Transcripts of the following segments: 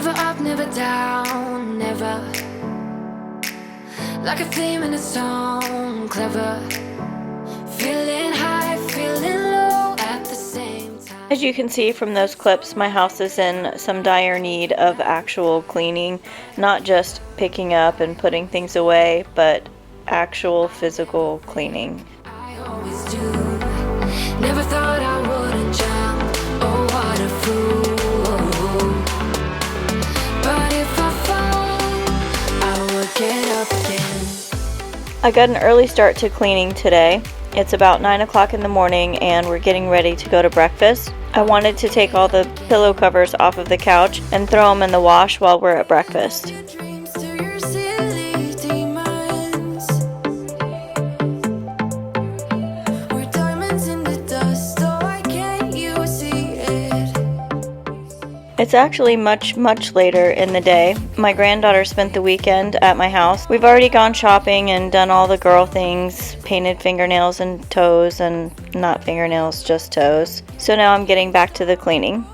Never up, never down, never. Like a theme in a song, clever. Feeling high, feeling low at the same time. As you can see from those clips, my house is in some dire need of actual cleaning, not just picking up and putting things away, but actual physical cleaning. I always do. Never thought I wouldn't jump. Oh, what a fool. But if I fall, I will get up again. I got an early start to cleaning today. It's about 9 o'clock in the morning and we're getting ready to go to breakfast. I wanted to take all the pillow covers off of the couch and throw them in the wash while we're at breakfast. It's actually much later in the day. My granddaughter spent the weekend at my house. We've already gone shopping and done all the girl things, painted fingernails and toes, and not fingernails, just toes. So now I'm getting back to the cleaning.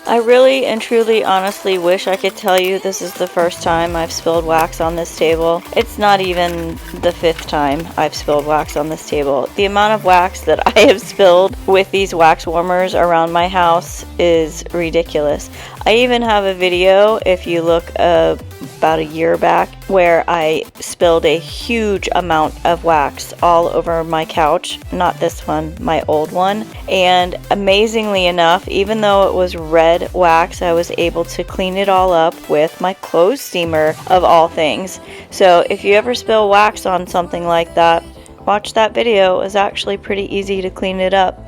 I really and truly honestly wish I could tell you this is the first time I've spilled wax on this table. It's not even the 5th time I've spilled wax on this table. The amount of wax that I have spilled with these wax warmers around my house is ridiculous. I even have a video, if you look about a year back, where I spilled a huge amount of wax all over my couch. Not this one, my old one. And amazingly enough, even though it was red wax, I was able to clean it all up with my clothes steamer, of all things. So if you ever spill wax on something like that, watch that video. It's actually pretty easy to clean it up.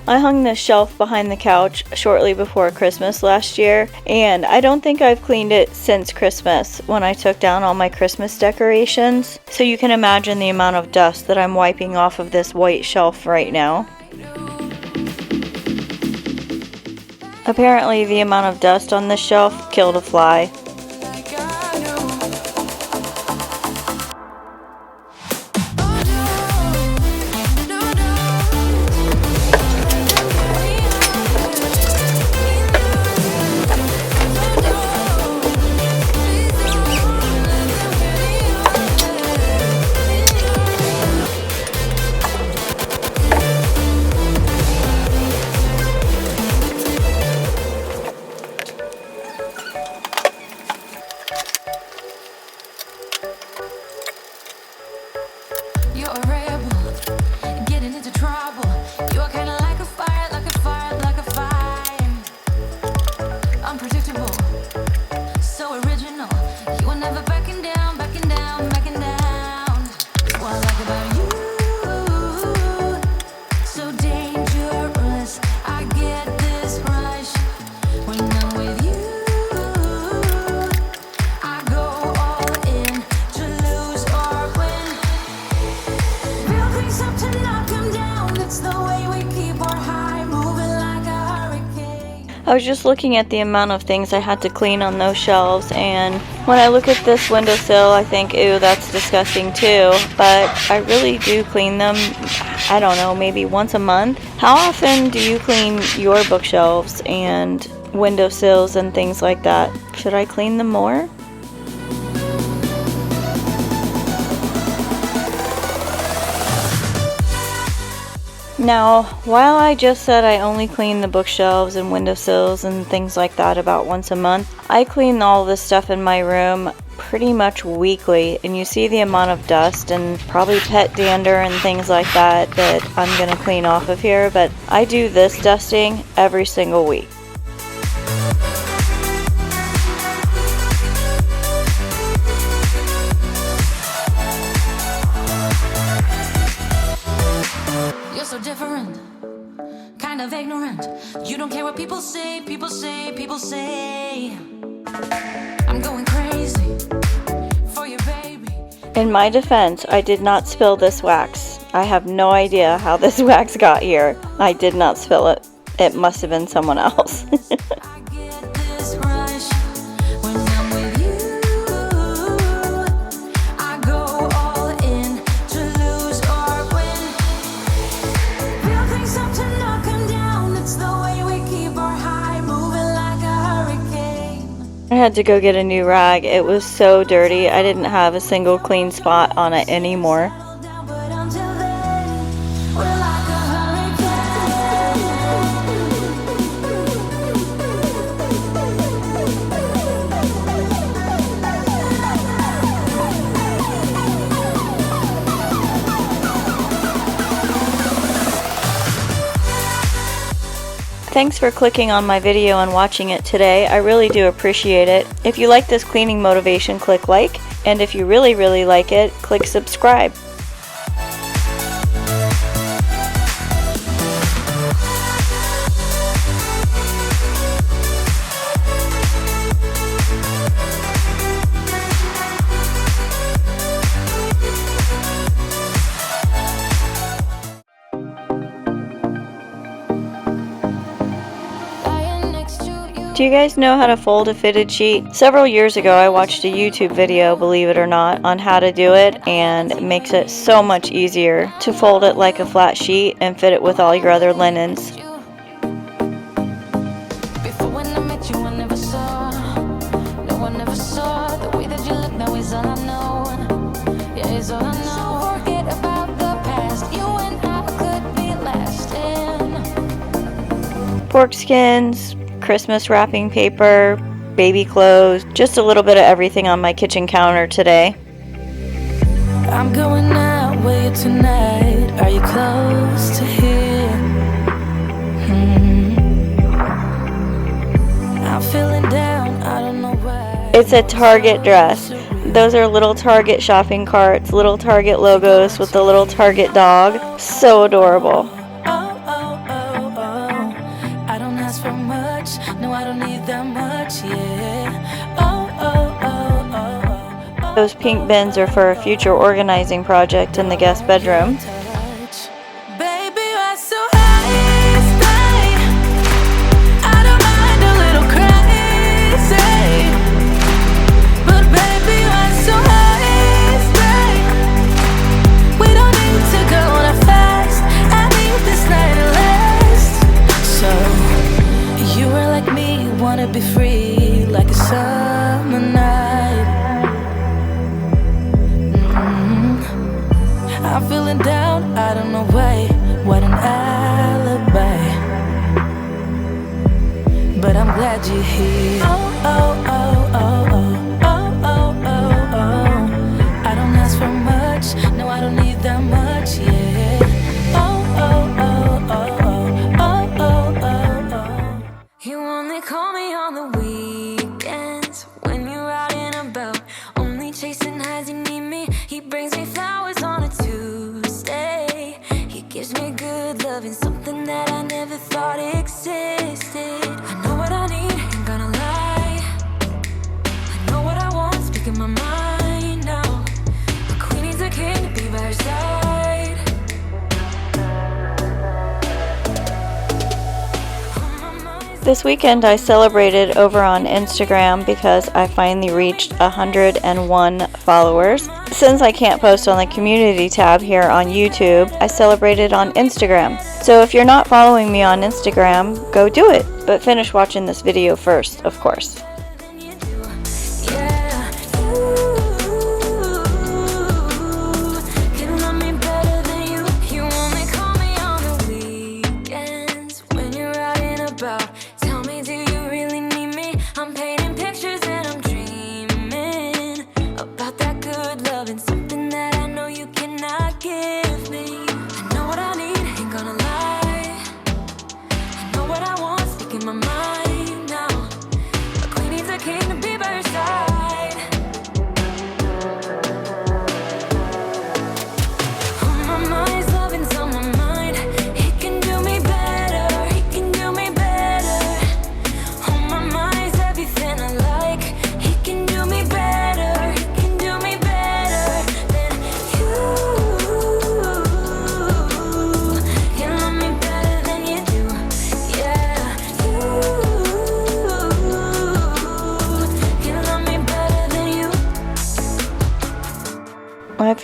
I hung this shelf behind the couch shortly before Christmas last year, and I don't think I've cleaned it since Christmas when I took down all my Christmas decorations. So you can imagine the amount of dust that I'm wiping off of this white shelf right now. Apparently the amount of dust on this shelf killed a fly. You're a rebel, getting into trouble. You're kinda like a fire, like a fire, like a fire. Unpredictable, so original. You are never backing down, backing down, backing down. That's what I like about you. So dangerous, I get this rush when I'm with you. I go all in to lose or win. Build things up to knock 'em down. That's the way we keep our high, moving like a hurricane. I was just looking at the amount of things I had to clean on those shelves, and when I look at this windowsill, I think, ew, that's disgusting too. But I really do clean them, I don't know, maybe once a month. How often do you clean your bookshelves and windowsills and things like that? Should I clean them more? Now, while I just said I only clean the bookshelves and windowsills and things like that about once a month, I clean all this stuff in my room pretty much weekly, and you see the amount of dust and probably pet dander and things like that that I'm going to clean off of here, but I do this dusting every single week. You're so different, kind of ignorant. You don't care what people say, people say, people say. I'm going crazy for your baby. In my defense, I did not spill this wax. I have no idea how this wax got here. I did not spill it. It must have been someone else. I get this rush when I'm with you. I go all in to lose or win. Real things have to knock 'em down. It's the way we keep our high moving like a hurricane. I had to go get a new rag. It was so dirty. I didn't have a single clean spot on it anymore. But until then, we're like a hurricane. Thanks for clicking on my video and watching it today. I really do appreciate it. If you like this cleaning motivation, click like, and if you really like it, click subscribe. Lying next to you. Do you guys know how to fold a fitted sheet? Several years ago I watched a YouTube video, believe it or not, on how to do it, and it makes it so much easier to fold it like a flat sheet and fit it with all your other linens. Before when I met you, I never saw. No, I never saw the way that you look now is all I know. Yeah, it's all I know. So forget about the past. You and I could be lasting. Pork skins, Christmas wrapping paper, baby clothes, just a little bit of everything on my kitchen counter today. I'm going out with you tonight. Are you close to here? I'm feeling down. I don't know why. It's a Target dress. Those are little Target shopping carts, little Target logos with the little Target dog. So adorable. I don't ask for much. No, I don't need that much. Yeah. Those pink bins are for a future organizing project in the guest bedroom. Touch. Baby, you're so high, stay. I don't mind a little crazy. But baby, you're so high, stay. We don't need to go on a fast. I need this night to last. So, you are like me, wanna be free like a summer night. I'm feeling down, I don't know why. What an alibi. But I'm glad you're here. I don't ask for much, no, I don't need that much, yeah. You only call me on the weekends when you're out and about. Only chasing highs, you need me. He brings me flowers on a Tuesday. He gives me good loving, something that I never thought existed. I know what I need, ain't gonna lie. I know what I want, speaking my mind now. A queen needs a king to be by her side. On my mind. This weekend I celebrated over on Instagram because I finally reached 101 followers. Since I can't post on the community tab here on YouTube, I celebrated on Instagram. So if you're not following me on Instagram, go do it. But finish watching this video first, of course. Than you do. Yeah, you can love me better than you. You only call me on the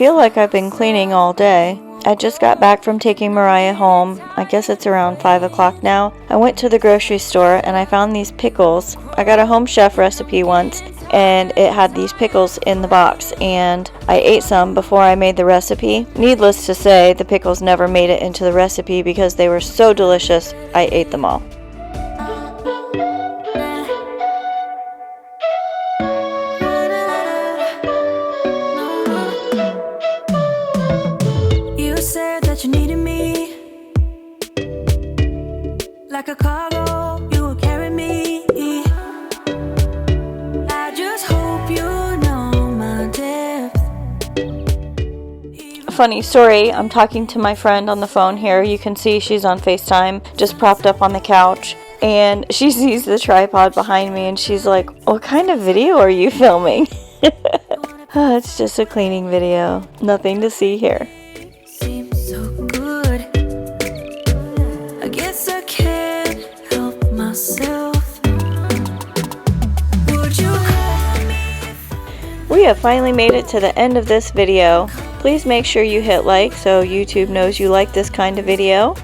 feel like I've been cleaning all day. I just got back from taking Mariah home. I guess it's around 5 o'clock now. I went to the grocery store and I found these pickles. I got a Home Chef recipe once and it had these pickles in the box, and I ate some before I made the recipe. Needless to say, the pickles never made it into the recipe because they were so delicious, I ate them all. You said that you needed me like a cargo, you will carry me. I just hope you know my depth. Funny story, I'm talking to my friend on the phone here. You can see she's on FaceTime, just propped up on the couch, and she sees the tripod behind me and she's like, "What kind of video are you filming?" It's just a cleaning video. Nothing to see here. Seems so good. I guess I can't help myself. Would you call me? We have finally made it to the end of this video. Please make sure you hit like so YouTube knows you like this kind of video.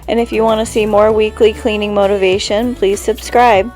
And if you want to see more weekly cleaning motivation, please subscribe.